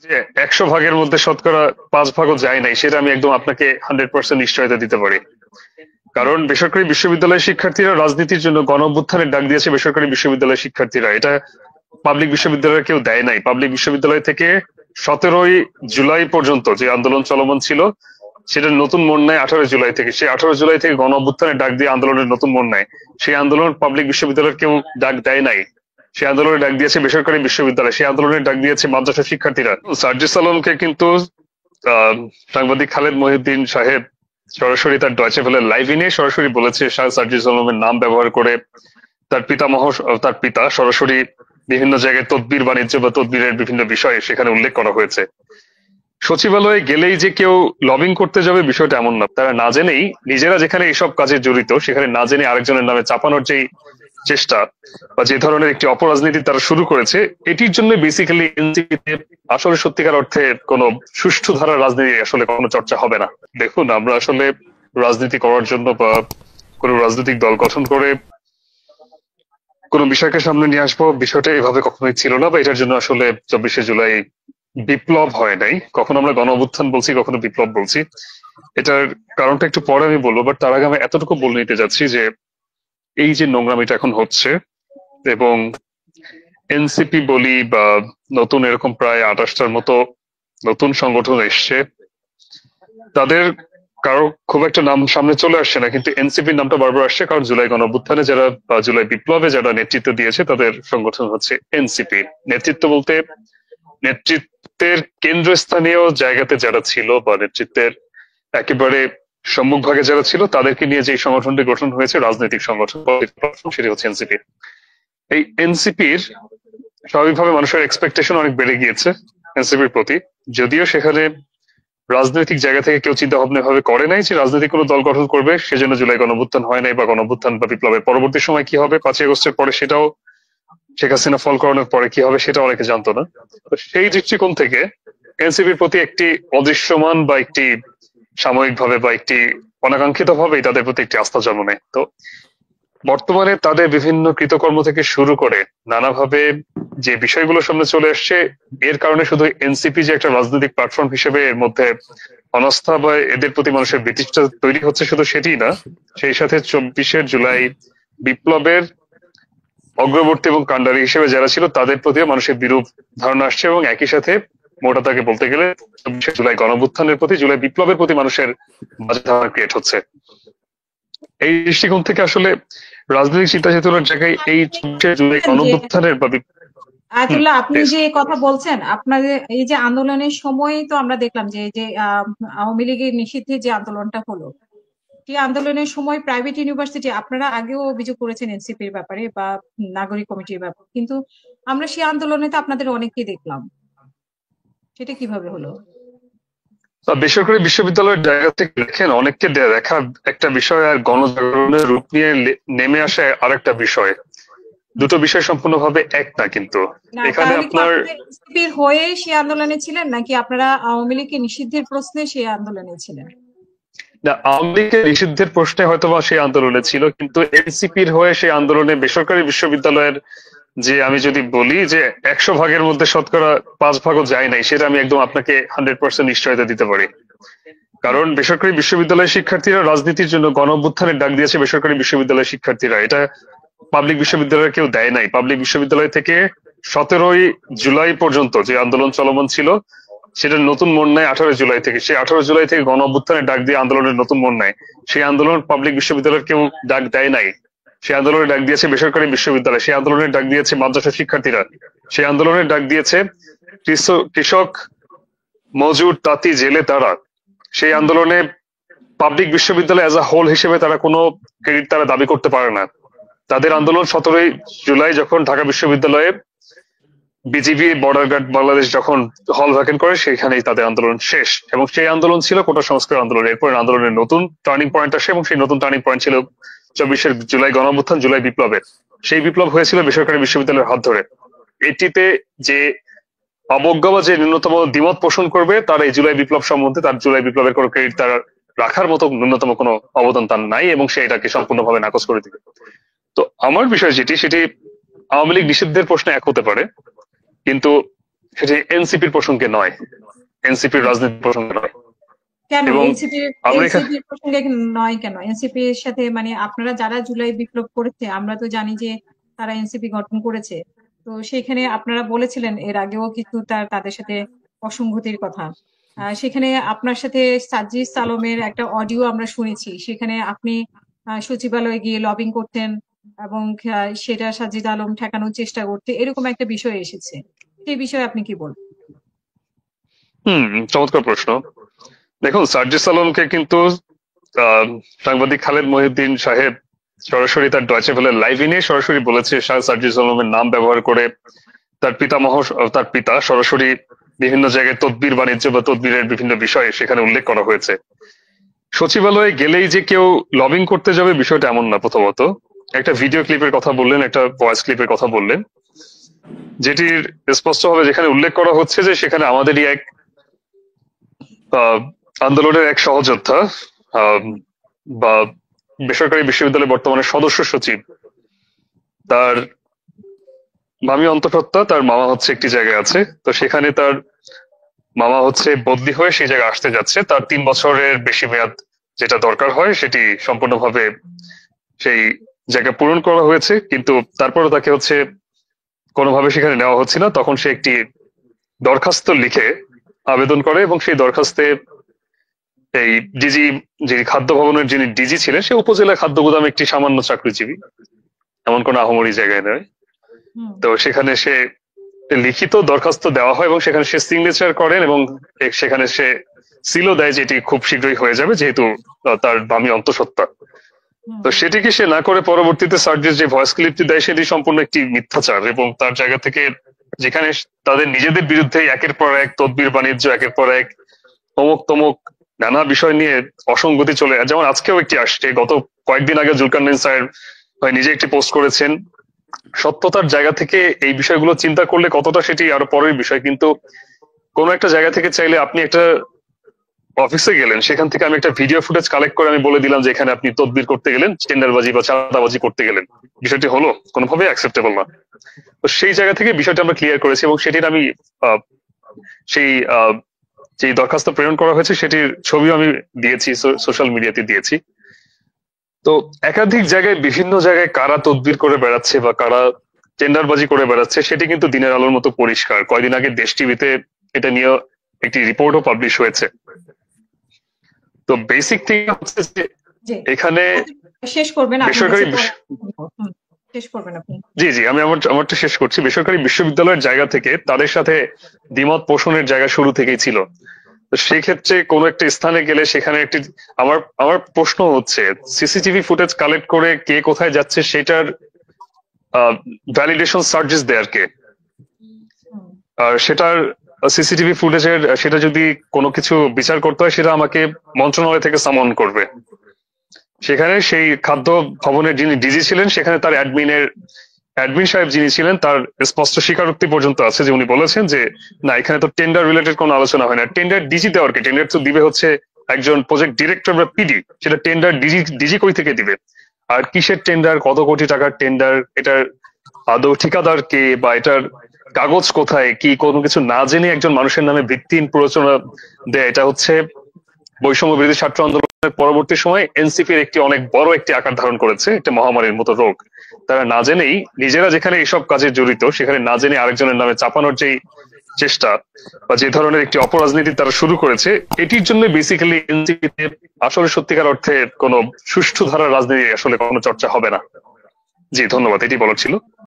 যে 100 ভাগের মধ্যে শতকরা 5 ভাগও যায় নাই, সেটা আমি একদম আপনাকে 100% নিশ্চয়তা দিতে পারি। কারণ বেসরকারি বিশ্ববিদ্যালয়ের শিক্ষার্থীরা রাজনীতির জন্য গণ অভ্যুত্থানের ডাক দিয়েছে বেসরকারি বিশ্ববিদ্যালয়ের শিক্ষার্থীরা, এটা পাবলিক বিশ্ববিদ্যালয়ের কেউ দেয় নাই। পাবলিক বিশ্ববিদ্যালয় থেকে 17ই জুলাই পর্যন্ত যে আন্দোলন চলমান ছিল সেটা নতুন মোড় নেয় 18 জুলাই থেকে। সেই 18 জুলাই থেকে গণ অভ্যুত্থানের ডাক দিয়ে আন্দোলনের নতুন মোড় নেয়। সেই আন্দোলন পাবলিক বিশ্ববিদ্যালয়ের কেউ ডাক দেয় নাই, সেই আন্দোলনের ডাক দিয়েছে বেসরকারি বিশ্ববিদ্যালয়, সেই আন্দোলনের ডাক দিয়েছে মাদ্রাসা শিক্ষার্থীরা। সার্জিস আলমকে কিন্তু আহ সাংবাদিক খালেদ মহিউদ্দিন সাহেব সরাসরি তার ডয়চে ভেলে লাইভ নিয়ে সরাসরি বলেছে সার্জিস আলমের নাম ব্যবহার করে তার পিতা সরাসরি বিভিন্ন জায়গায় তদবির বাণিজ্য বা তদবিরের বিভিন্ন বিষয়ে সেখানে উল্লেখ করা হয়েছে। সচিবালয়ে গেলেই যে কেউ লবিং করতে যাবে বিষয়টা এমন না, তারা না জেনেই নিজেরা যেখানে এইসব কাজে জড়িত সেখানে না জেনে আরেকজনের নামে চাপানোর যে চেষ্টা বা যে ধরনের একটি অপরাজনীতি তারা শুরু করেছে, এটির জন্য বেসিক্যালি এনসিপিতে আসলে সত্যিকার অর্থে কোনো সুষ্ঠু ধারার রাজনীতি আসলে কোনো চর্চা হবে না। দেখুন, আমরা আসলে রাজনীতি করার জন্য বা কোনো রাজনৈতিক দল গঠন করে কোনো বিষয়কে সামনে নিয়ে আসবো, বিষয়টা এভাবে কখনোই ছিল না, বা এটার জন্য আসলে 24শে জুলাই বিপ্লব হয় নাই। কখনো আমরা গণ অভ্যুত্থান বলছি, কখনো বিপ্লব বলছি। এটার কারণটা একটু পরে আমি বলবো, বাট তার আগে আমি এতটুকু বলে নিতে যাচ্ছি যে এই যে নোংরামিটা এখন হচ্ছে এবং এনসিপি বলি বা নতুন এরকম প্রায় 28টার মতো নতুন সংগঠন এসছে, তাদের কারো খুব একটা নাম সামনে চলে আসছে না, কিন্তু এনসিপির নামটা বারবার আসছে, কারণ জুলাই গণ অভ্যুত্থানে যারা বা জুলাই বিপ্লবে যারা নেতৃত্ব দিয়েছে তাদের সংগঠন হচ্ছে এনসিপি। নেতৃত্ব বলতে নেতৃত্বের কেন্দ্রস্থানীয় জায়গাতে যারা ছিল বা নেতৃত্বের একেবারে সম্মুখ ভাগে যারা ছিল তাদেরকে নিয়ে যে সংগঠনটি গঠন হয়েছে, রাজনৈতিক সংগঠন, সেটি হচ্ছে এনসিপি। এই এনসিপির স্বাভাবিকভাবে মানুষের এক্সপেকটেশন অনেক বেড়ে গিয়েছে এনসিপির প্রতি, যদিও সেখানে রাজনৈতিক জায়গা থেকে কেউ চিন্তা ভাবনা ভাবে করে নাই যে রাজনৈতিক কোনো দল গঠন করবে, সেজন্য জুলাই গণঅভ্যুত্থান হয় নাই, বা গণঅভ্যুত্থান বা বিপ্লবের পরবর্তী সময় কি হবে 5ই আগস্টের পরে, সেটাও শেখ হাসিনা ফল করানোর পরে কি হবে সেটা অনেকে জানতো না। তো সেই দৃষ্টিকোণ থেকে এনসিপির প্রতি একটি অদৃশ্যমান বা একটি সাময়িকভাবে বা একটি অনাকাঙ্ক্ষিত ভাবেই তাদের প্রতি একটি আস্থা জন্ম নেয়। তো বর্তমানে তাদের বিভিন্ন কৃতকর্ম থেকে শুরু করে নানাভাবে যে বিষয়গুলো সামনে চলে আসছে, এর কারণে শুধু এনসিপি যে একটা রাজনৈতিক প্ল্যাটফর্ম হিসেবে এর মধ্যে অনাস্থা বা এদের প্রতি মানুষের বিতৃষ্ণা তৈরি হচ্ছে শুধু সেটি না, সেই সাথে 24শে জুলাই বিপ্লবের অগ্রবর্তী এবং কাণ্ডারী হিসেবে যারা ছিল তাদের প্রতিও মানুষের বিরূপ ধারণা আসছে, এবং একই সাথে মোটা তাকে বলতে গেলে 24শে জুলাই গণঅভ্যুত্থানের প্রতি, জুলাই বিপ্লবের প্রতি মানুষের বাজে ধারণা ক্রিয়েট হচ্ছে। এই দৃষ্টিকোণ থেকে আসলে রাজনৈতিক চিন্তা চেতনার জায়গায় এই 24শে জুলাই গণঅভ্যুত্থানের বা আয়াতুল্লাহ, আপনি যে কথা বলছেন, আপনাদের এই যে আন্দোলনের সময় তো আমরা দেখলাম যে যে আওয়ামী লীগের নিষিদ্ধে যে আন্দোলনটা হলো, সেই আন্দোলনের সময় প্রাইভেট ইউনিভার্সিটি, আপনারা আগেও অভিযোগ করেছেন এনসিপির ব্যাপারে বা নাগরিক কমিটির ব্যাপারে, কিন্তু আমরা সেই আন্দোলনে তো আপনাদের অনেককেই দেখলাম, সেটা কিভাবে হলো? বেসরকারি বিশ্ববিদ্যালয়ের জায়গা থেকে দেখেন অনেককে দেখা একটা বিষয়, আর গণজাগরণের রূপ নিয়ে নেমে আসে আরেকটা বিষয়। দুটো বিষয় সম্পূর্ণভাবে এক না, কিন্তু না, এখানে তাহলে কি আপনার আপনারা এনসিপির হয়ে সেই আন্দোলনে ছিলেন, নাকি আপনারা আওয়ামী লীগকে নিষিদ্ধের প্রশ্নে সেই আন্দোলনে ছিলেন? না, আওয়ামী লীগের নিষিদ্ধের প্রশ্নে হয়তোবা সেই আন্দোলনে ছিল, কিন্তু এনসিপির হয়ে সেই আন্দোলনে বেসরকারি বিশ্ববিদ্যালয়ের যে, আমি যদি বলি যে 100 ভাগের মধ্যে শতকরা 5 ভাগও যায় নাই, সেটা আমি একদম আপনাকে 100% নিশ্চয়তা দিতে পারি। কারণ বেসরকারি বিশ্ববিদ্যালয়ের শিক্ষার্থীরা রাজনীতির জন্য গণ অভ্যুত্থানের ডাক দিয়েছে বেসরকারি বিশ্ববিদ্যালয়ের শিক্ষার্থীরা, এটা পাবলিক বিশ্ববিদ্যালয়ের কেউ দেয় নাই। পাবলিক বিশ্ববিদ্যালয় থেকে 17ই জুলাই পর্যন্ত যে আন্দোলন চলমান ছিল সেটা নতুন মোড় নেয় 18 জুলাই থেকে। সেই 18 জুলাই থেকে গণ অভ্যুত্থানের ডাক দিয়ে আন্দোলনের নতুন মোড় নেয়। সেই আন্দোলন পাবলিক বিশ্ববিদ্যালয়ের কেউ ডাক দেয় নাই, সেই আন্দোলনের ডাক দিয়েছে বেসরকারি বিশ্ববিদ্যালয়, সেই আন্দোলনের ডাক দিয়েছে মাদ্রাসা শিক্ষার্থীরা, সেই আন্দোলনের ডাক দিয়েছে কৃষক, মজুর, তাঁতি, জেলে, তারা। সেই আন্দোলনে পাবলিক বিশ্ববিদ্যালয় অ্যাজ আ হোল হিসেবে তারা কোনো ক্রেডিট তারা দাবি করতে পারে না। তাদের আন্দোলন 17ই জুলাই যখন ঢাকা বিশ্ববিদ্যালয়ে বিজিবি বর্ডার গার্ড বাংলাদেশ যখন হল ভ্যাকেন্ট করে, সেখানেই তাদের আন্দোলন শেষ। এবং সেই আন্দোলন ছিল কোটা সংস্কার আন্দোলন। এরপর আন্দোলনের নতুন টার্নিং পয়েন্ট আসে, এবং সেই নতুন টার্নিং পয়েন্ট ছিল 24শে জুলাই গণঅভ্যুত্থান, জুলাই বিপ্লবের। সেই বিপ্লব হয়েছিল বেসরকারি বিশ্ববিদ্যালয়ের হাত ধরে। এটিতে যে অবজ্ঞা বা যে ন্যূনতম দ্বিমত পোষণ করবে, তার এই জুলাই বিপ্লব সম্বন্ধে, তার জুলাই বিপ্লবের কোনো ক্রেডিট তার রাখার মতো ন্যূনতম কোনো অবদান তার নাই, এবং সে এটাকে সম্পূর্ণভাবে নাকচ করে দিবে। তো আমার বিষয় যেটি, সেটি আওয়ামী লীগ নিষিদ্ধের প্রশ্নে এক হতে পারে, কিন্তু সেটি এনসিপির প্রসঙ্গে নয়, এনসিপির রাজনীতি প্রসঙ্গে নয়। কেন এবং আমরা এখানে এনসিপির প্রসঙ্গে নয় কেন? এনসিপির সাথে মানে আপনারা যারা জুলাই বিপ্লব করেছে আমরা তো জানি যে তারা এনসিপি গঠন করেছে, তো সেখানে আপনারা বলেছিলেন এর আগেও কিছু তাদের সাথে অসঙ্গতির কথা। সেখানে আপনার সাথে সাজ্জিদ আলমের একটা অডিও আমরা শুনেছি, সেখানে আপনি সচিবালয়ে গিয়ে লবিং করতেন এবং সেটা সাজ্জিদ আলম ঠেকানোর চেষ্টা করতে, এরকম একটা বিষয় এসেছে, সেই বিষয়ে আপনি কি বলবেন? চমৎকার প্রশ্ন। দেখুন, সাজ্জিদ আলমকে কিন্তু সাংবাদিক খালেদ মহিউদ্দিন সাহেব সরাসরি তার ডয়চে ভেলে লাইভ ইনে সরাসরি বলেছে সাজ্জিদ আলমের নাম ব্যবহার করে তার পিতা সরাসরি বিভিন্ন জায়গায় তদবির বাণিজ্য বা তদবিরের বিভিন্ন বিষয়ে সেখানে উল্লেখ করা হয়েছে। সচিবালয়ে গেলেই যে কেউ লবিং করতে যাবে বিষয়টা এমন না। প্রথমত একটা ভিডিও ক্লিপের কথা বললেন, একটা ভয়েস ক্লিপের কথা বললেন, যেটির স্পষ্টভাবে যেখানে উল্লেখ করা হচ্ছে যে সেখানে আমাদেরই এক আন্দোলনের এক সহযোদ্ধা বা বেসরকারি বিশ্ববিদ্যালয়ের বর্তমানে সদস্য সচিব, তার মামি অন্তঃসত্ত্বা, তার মামা হচ্ছে একটি জায়গায় আছে, তো সেখানে তার মামা হচ্ছে বদলি হয়ে সেই জায়গায় আসতে যাচ্ছে। তার 3 বছরের বেশি মেয়াদ যেটা দরকার হয় সেটি সম্পূর্ণভাবে সেই জায়গা পূরণ করা হয়েছে, কিন্তু তারপরে তাকে হচ্ছে কোনোভাবে সেখানে নেওয়া হচ্ছে না। তখন সে একটি দরখাস্ত লিখে আবেদন করে এবং সেই দরখাস্তে এই ডিজি, যে খাদ্য ভবনের যিনি ডিজি ছিলেন, সে উপজেলা খাদ্য গুদামে একটি সামান্য চাকরিজীবী, এমন কোনো আহামরি জায়গায় নয়। তো সেখানে সে লিখিত দরখাস্ত দেওয়া হয় এবং সেখানে সে সিগনেচার করেন এবং সেখানে সে সিলও দেয় যে এটি খুব শীঘ্রই হয়ে যাবে, যেহেতু তার বামী অন্তঃসত্ত্বা। তো সেটিকে সে না করে পরবর্তীতে সার্জিস যে ভয়েস ক্লিপটি দেয় সেটি সম্পূর্ণ একটি মিথ্যাচার এবং তার জায়গা থেকে যেখানে তাদের নিজেদের বিরুদ্ধে একের পর এক তদবির বাণিজ্য, একের পর এক তমক তমক নানা বিষয় নিয়ে অসঙ্গতি চলে, যেমন আজকেও একটি আসছে। গত কয়েকদিন আগে জুলকারনাইন স্যার নিজে একটি পোস্ট করেছেন। সত্যতার জায়গা থেকে এই বিষয়গুলো চিন্তা করলে কতটা সেটি আরো পরের বিষয়, কিন্তু কোনো একটা জায়গা থেকে চাইলে আপনি একটা অফিসে গেলেন, সেখান থেকে আমি একটা ভিডিও ফুটেজ কালেক্ট করে আমি বলে দিলাম যে এখানে আপনি তদবির করতে গেলেন, টেন্ডারবাজি বা চাঁদাবাজি করতে গেলেন, বিষয়টি হলো কোনোভাবেই অ্যাকসেপ্টেবল না। তো সেই জায়গা থেকে বিষয়টা আমরা ক্লিয়ার করেছি এবং সেটির আমি সেই যে দরখাস্ত প্রেরণ করা হয়েছে সেটির ছবিও আমি দিয়েছি, সোশ্যাল মিডিয়াতে দিয়েছি। তো একাধিক জায়গায় বিভিন্ন জায়গায় কারা তদবির করে বেড়াচ্ছে বা কারা টেন্ডারবাজি করে বেড়াচ্ছে সেটি কিন্তু দিনের আলোর মতো পরিষ্কার। কয়দিন আগে দেশ টিভিতে এটা নিয়ে একটি রিপোর্টও পাবলিশ হয়েছে। তো বেসিক থিং হচ্ছে যে এখানে শেষ করবেন বেসরকারি জি আমি আমারটা শেষ করছি। বেসরকারি বিশ্ববিদ্যালয়ের জায়গা থেকে তাদের সাথে দ্বিমত পোষণের জায়গা শুরু থেকেই ছিল। তো সেক্ষেত্রে কোনো একটা স্থানে গেলে সেখানে একটি আমার প্রশ্ন হচ্ছে সিসিটিভি ফুটেজ কালেক্ট করে কে কোথায় যাচ্ছে সেটার ভ্যালিডেশন সার্ভিস দেয়ার কে? আর সেটার সিসিটিভি ফুটেজের সেটা যদি কোনো কিছু বিচার করতে হয় সেটা আমাকে মন্ত্রণালয় থেকে সামন করবে। সেখানে সেই খাদ্য ভবনের যিনি ডিজি ছিলেন সেখানে তার অ্যাডমিন সাহেব যিনি ছিলেন তার স্পষ্ট স্বীকারোক্তি পর্যন্ত আছে যে উনি বলেছেন যে না, এখানে তো টেন্ডার রিলেটেড কোনো আলোচনা হয় না। টেন্ডার ডিজি দেওয়ার কে? টেন্ডার তো দিবে হচ্ছে একজন প্রজেক্ট ডিরেক্টর বা পিডি, সেটা টেন্ডার ডিজি কই থেকে দিবে? আর কিসের টেন্ডার, কত কোটি টাকার টেন্ডার, এটার আদৌ ঠিকাদার কে বা এটার কাগজ কোথায়, কি কোনো কিছু না জেনে একজন মানুষের নামে ভিত্তিহীন প্ররোচনা দেয়, এটা হচ্ছে বৈষম্য বিরোধী ছাত্র আন্দোলনের পরবর্তী সময় এনসিপির একটি অনেক বড় একটি আকার ধারণ করেছে, একটা মহামারীর মতো রোগ। তারা না জেনেই নিজেরা যেখানে এইসব কাজে জড়িত সেখানে না জেনে আরেকজনের নামে চাপানোর যেই চেষ্টা বা যে ধরনের একটি অপরাজনীতি তারা শুরু করেছে, এটির জন্য বেসিক্যালি এনসিপিতে আসলে সত্যিকার অর্থে কোনো সুষ্ঠু ধারার রাজনীতি আসলে কোনো চর্চা হবে না। জি ধন্যবাদ, এটি বলার ছিল।